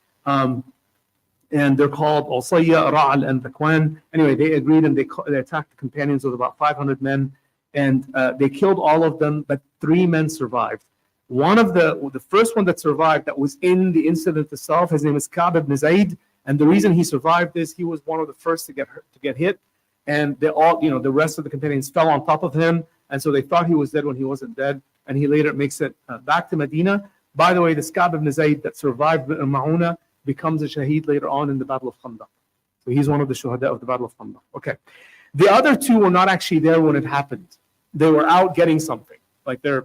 And they're called Usayya, Ra'al, and Dhakwan. Anyway, they agreed, and they attacked the companions with about 500 men. And they killed all of them, but 3 men survived. One of the first one that survived, that was in the incident itself, his name is Ka'b ibn Zayd. And the reason he survived is he was one of the first to get hit. And they all, the rest of the companions fell on top of him. And so they thought he was dead when he wasn't dead. And he later makes it back to Medina. By the way, this Ka'b ibn Zayd that survived Ma'una becomes a shaheed later on in the Battle of Khandaq. So he's one of the shuhada of the Battle of Khandaq. Okay. The other 2 were not actually there when it happened. They were out getting something. Like they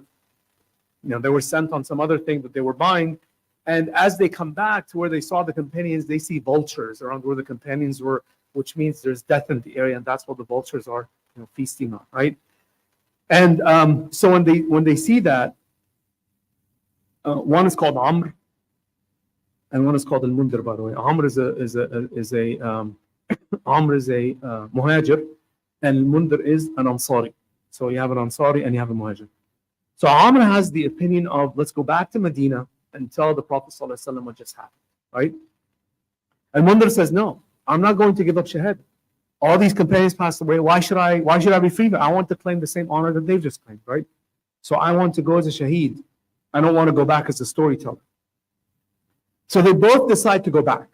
were sent on some other thing that they were buying. And as they come back to where they saw the companions, they see vultures around where the companions were, which means there's death in the area, and that's what the vultures are feasting on, right? And so when they see that, one is called Amr, and one is called Al-Mundhir, by the way. Amr is a Muhajir, and Al-Mundhir is an Ansari. So you have an Ansari and you have a Muhajir. So Amr has the opinion of, let's go back to Medina and tell the Prophet ﷺ what just happened, right? And Mundhir says, no, I'm not going to give up Shahad. All these companions passed away. Why should I be free? I want to claim the same honor that they've just claimed, right? So I want to go as a Shaheed. I don't want to go back as a storyteller. So they both decide to go back.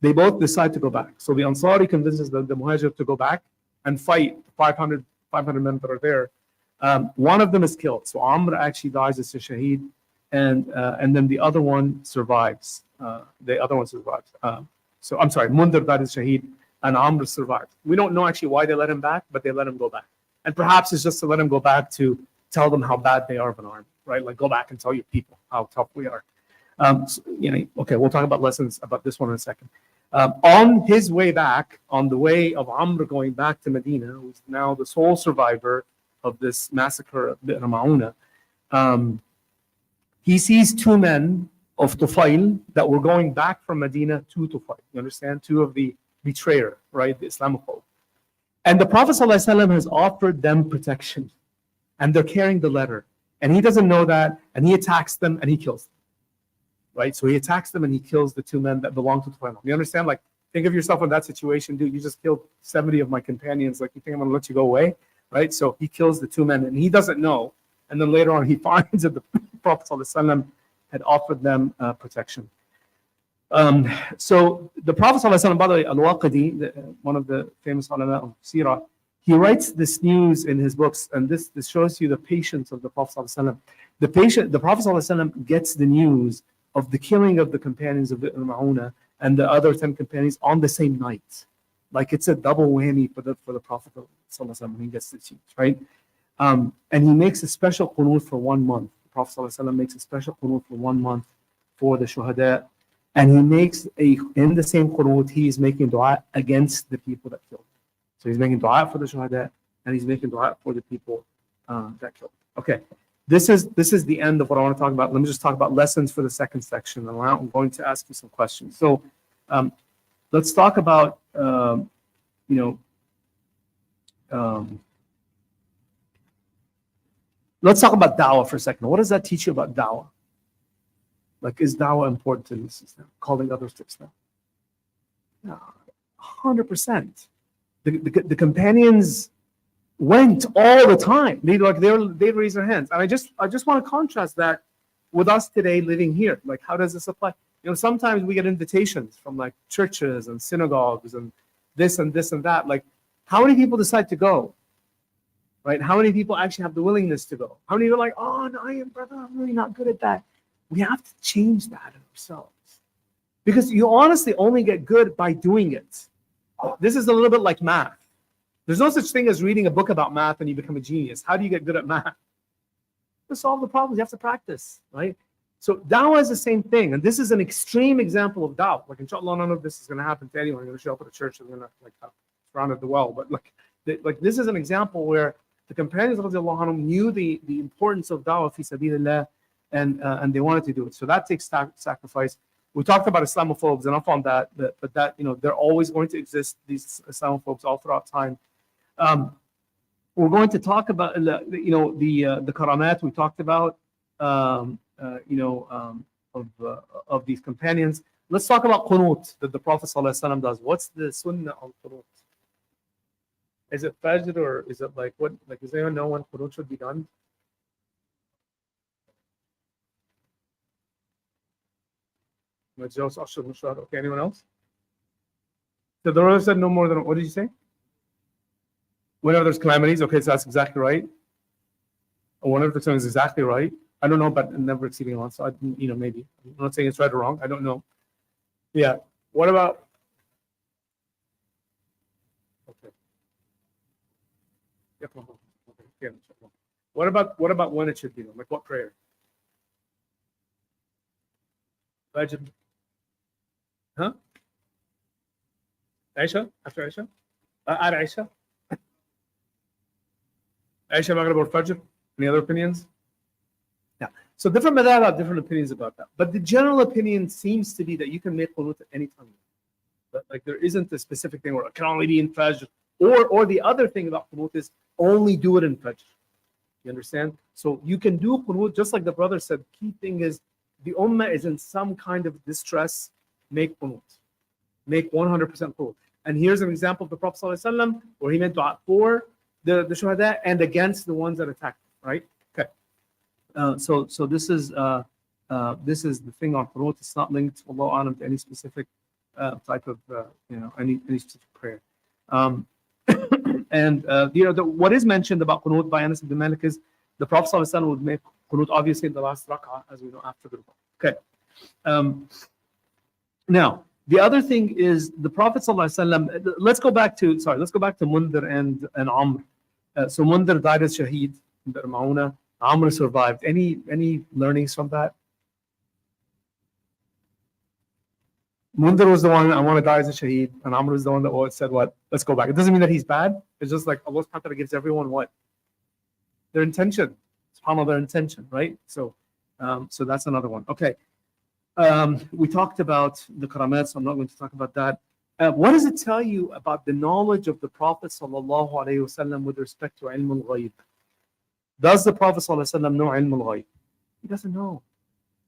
So the Ansari convinces the Muhajir to go back and fight 500 men that are there. One of them is killed. So Amr actually dies as a Shaheed. And then the other one survives. So I'm sorry, Mundhir died as Shaheed, and Amr survived. We don't know actually why they let him back, but they let him go back. And perhaps it's just to let him go back to tell them how bad they are of an army, right? Like, go back and tell your people how tough we are. Okay, we'll talk about lessons about this one in a second. On his way back, on the way of Amr going back to Medina, who's now the sole survivor of this massacre of Br.Aala, he sees two men of Tufail that were going back from Medina to Tufail. You understand? Two of the betrayer, right? The Islamophobe. And the Prophet ﷺ has offered them protection. And they're carrying the letter. And he doesn't know that. And he attacks them and he kills them. Right? So he attacks them and he kills the two men that belong to Tufail. You understand? Like, think of yourself in that situation, dude. You just killed 70 of my companions. Like, you think I'm going to let you go away? Right? So he kills the two men and he doesn't know. And then later on, he finds that the Prophet ﷺ had offered them protection. So the Prophet ﷺ, by the way, Al-Waqidi, one of the famous ulama of Sirah, he writes this news in his books, and this shows you the patience of the Prophet ﷺ. The Prophet ﷺ gets the news of the killing of the companions of Br.Aala and the other 10 companions on the same night. Like, it's a double whammy for the Prophet ﷺ when he gets the news, right? And he makes a special qunut for 1 month. The Prophet ﷺ makes a special qunut for 1 month for the shuhada. And he makes in the same qunut, he is making dua against the people that killed. So he's making dua for the shuhada, and he's making dua for the people that killed. Okay, this is the end of what I want to talk about. Let me just talk about lessons for the second section, and I'm going to ask you some questions. So let's talk about, let's talk about da'wah for a second. What does that teach you about da'wah? Like, is da'wah important to this Islam? Calling others to Islam? No, 100%. The companions went all the time. They'd raise their hands. And I just want to contrast that with us today living here. Like, how does this apply? Sometimes we get invitations from like churches and synagogues and this and this and that. Like, how many people decide to go? Right? How many people actually have the willingness to go? How many are like, oh, no, brother, I'm really not good at that. We have to change that in ourselves. Because you honestly only get good by doing it. This is a little bit like math. There's no such thing as reading a book about math and you become a genius. How do you get good at math? To solve the problems, you have to practice, right? So da'wah is the same thing. And this is an extreme example of da'wah. Like, inshallah, none of this is going to happen to anyone. You're going to show up at a church and they're going to like surround at the well. But like this is an example where the companions of Allah knew the importance of da'wah fi sabilillah, and they wanted to do it. So that takes sacrifice. We talked about Islamophobes enough on that, but that they're always going to exist, these Islamophobes, all throughout time. We're going to talk about the karamat we talked about of these companions. Let's talk about qunut that the Prophet ﷺ does. What's the sunnah of qunut? Is it fajr or is it like what? Like, does anyone know when qunut should be done? Okay, anyone else? So the Prophet said no more than, what did you say? Whenever there's calamities, okay, so that's exactly right. Or whenever there's something is exactly right. I don't know about never exceeding once. So maybe. I'm not saying it's right or wrong. I don't know. Yeah. What about? Okay. Yeah, what about when it should be done? Like, what prayer? Fajr. Huh? Aisha? After Aisha? Aisha? Aisha, Maghrib or Fajr? Any other opinions? Yeah. So different madhab have different opinions about that. But the general opinion seems to be that you can make qunut at any time. But like, there isn't a specific thing where it can only be in Fajr. Or the other thing about qunut is only do it in Fajr. You understand? So you can do qunut, just like the brother said. Key thing is, the ummah is in some kind of distress, make qunut. Make 100% qunut. And here's an example of the Prophet ﷺ where he made dua for the shuhada and against the ones that attacked, right? Okay. So this is the thing on qunut. It's not linked, Allahu A'lam, to any specific type of any specific prayer. And what is mentioned about qunut by Anas ibn Malik is the Prophet ﷺ would make qunut obviously in the last rak'ah, as we know, after the ruk'ah. Okay. Now the other thing is the Prophet ﷺ. Let's go back to Mundhir and Amr. So Mundhir died as shaheed in Br.Aala. Amr survived. Any learnings from that? Mundar was the one, I want to die as a shaheed, and Amr was the one that said what? Let's go back. It doesn't mean that he's bad. It's just like Allah subhanahu wa ta'ala gives everyone what? Their intention. SubhanAllah, their intention, right? So that's another one. Okay. We talked about the karamat, so I'm not going to talk about that. What does it tell you about the knowledge of the Prophet sallallahu alaihi wasallam with respect to ilm al-ghayb? Does the Prophet sallallahu alaihi wasallam know ilm al-ghayb? He doesn't know.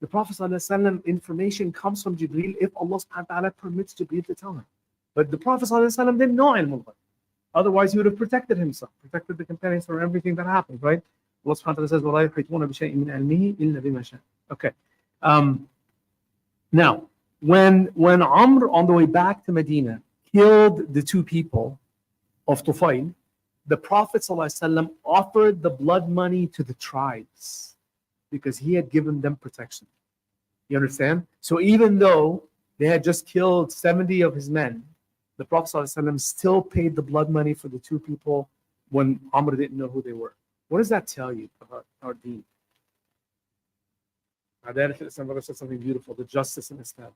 The Prophet ﷺ information comes from Jibreel if Allah subhanahu wa ta'ala permits Jibreel to tell him. But the Prophet ﷺ didn't know ilm al-ghayb. Otherwise, he would have protected himself, protected the companions from everything that happened, right? Allah subhanahu wa ta'ala says, وَلَا يُحِيطُونَ بِشَيْءٍ مِنْ عِلْمِهِ إِلَّا بِمَا شَاءَ. Okay. Now, when Amr on the way back to Medina killed the two people of Tufayl, the Prophet ﷺ offered the blood money to the tribes because he had given them protection. You understand? So even though they had just killed 70 of his men, the Prophet ﷺ still paid the blood money for the two people when Amr didn't know who they were. What does that tell you about our deen? Some brother said something beautiful, the justice in Islam.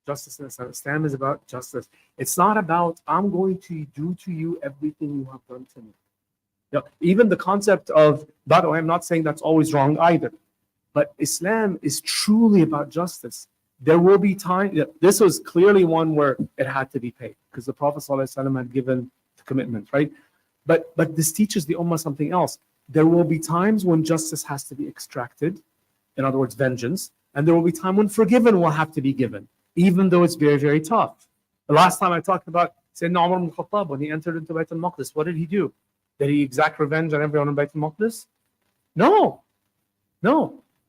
Justice in Islam. Islam is about justice. It's not about, I'm going to do to you everything you have done to me. Now, even the concept of, by the way, I'm not saying that's always wrong either, but Islam is truly about justice. There will be time, this was clearly one where it had to be paid because the Prophet ﷺ had given the commitment, right? But this teaches the Ummah something else. There will be times when justice has to be extracted, in other words, vengeance, and there will be time when forgiven will have to be given, even though it's very, very tough. The last time I talked about Sayyidina Umar ibn Khattab, when he entered into Bayt al-Maqdis, what did he do? Did he exact revenge on everyone in Bayt al-Maqdis? No,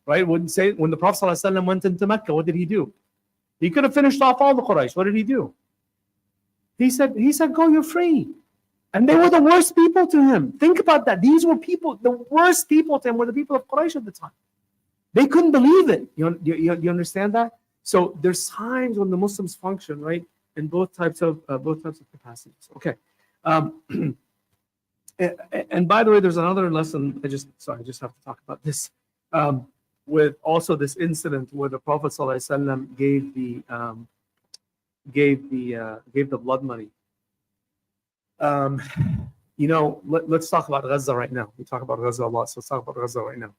right? When the Prophet ﷺ went into Mecca, what did he do? He could have finished off all the Quraysh. What did he do? He said, go, you're free. And they were the worst people to him. Think about that. These were people, the worst people to him were the people of Quraysh at the time. They couldn't believe it. You understand that? So there's times when the Muslims function, right, in both types of capacities. Okay. And by the way, there's another lesson. I just have to talk about this. With also this incident where the Prophet ﷺ gave the blood money. Let's talk about Gaza right now. We talk about Gaza a lot, so let's talk about Gaza right now.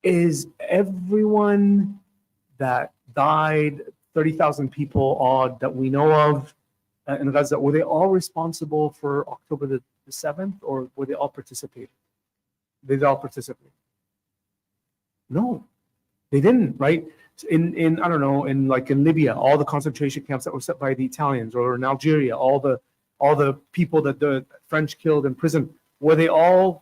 Is everyone that died, 30,000 people odd that we know of in Gaza, were they all responsible for October the 7th, or were they all participating? Did they all participate? No, they didn't, right? In I don't know, in Libya, all the concentration camps that were set by the Italians, or in Algeria, all the people that the French killed in prison, were they all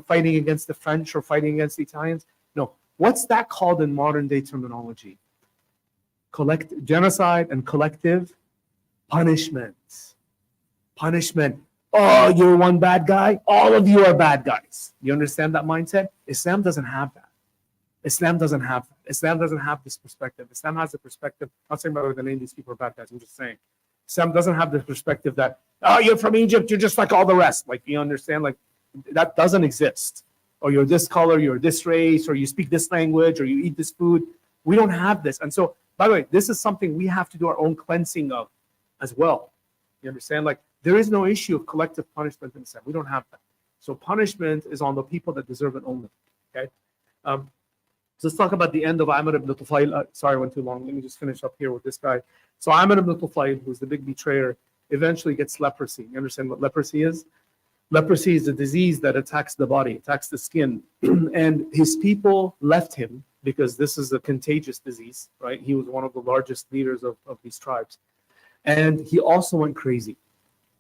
fighting against the French or fighting against the Italians? No. What's that called in modern day terminology? Genocide and collective punishment. Oh, you're one bad guy. All of you are bad guys. You understand that mindset? Islam doesn't have that. Islam doesn't have this perspective. Islam has the perspective. I'm not saying by the name these people are bad guys. I'm just saying. Islam doesn't have the perspective that, oh, you're from Egypt, you're just like all the rest. You understand? That doesn't exist. Or you're this color, you're this race, or you speak this language, or you eat this food. We don't have this. And so, by the way, this is something we have to do our own cleansing of as well. You understand? There is no issue of collective punishment in Islam. We don't have that. So punishment is on the people that deserve it only. Okay? So let's talk about the end of Amr ibn Tufayl. Sorry, I went too long. Let me just finish up here with this guy. So Amr ibn Tufayl, who's the big betrayer, eventually gets leprosy. You understand what leprosy is? Leprosy is a disease that attacks the body, attacks the skin. And his people left him because this is a contagious disease, right? He was one of the largest leaders of these tribes. And he also went crazy.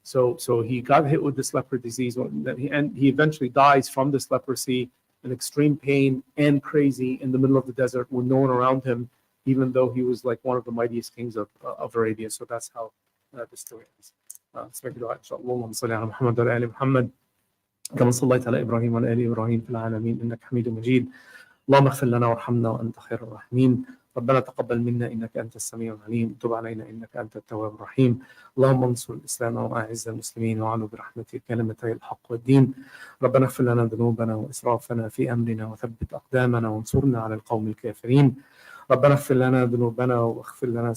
So he got hit with this leper disease, and he eventually dies from this leprosy in extreme pain and crazy in the middle of the desert with no one around him, even though he was one of the mightiest kings of Arabia. So that's how the story is. اسمك دعاء إن شاء الله. اللهم صل على محمد وعلى آل محمد كما صليت على إبراهيم وعلى آل إبراهيم في العالمين إنك حميد مجيد. اللهم اغفر لنا وارحمنا وأنت خير الراحمين. ربنا تقبل منا إنك أنت السميع العليم. تب علينا إنك أنت التواب الرحيم. اللهم انصر الإسلام وأعز المسلمين وعلو برحمتك كلمتي الحق والدين. ربنا اغفر لنا ذنوبنا وإسرافنا في أمرنا وثبت أقدامنا وانصرنا على القوم الكافرين. ربنا اغفر لنا ذنوبنا واغفر لنا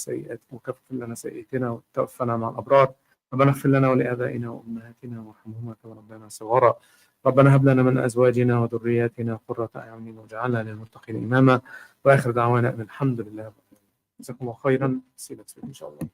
وكفر لنا سيئاتنا وتوفنا مع الأبرار. ربنا اغفر لنا ولآبائنا وأمهاتنا وارحمهما كما ربنا صغارا. ربنا هب لنا من أزواجنا وذرياتنا قرة أعين واجعلنا للمتقين إماما. وآخر دعوانا أن الحمد لله. جزاكم الله خيرا. إن شاء الله.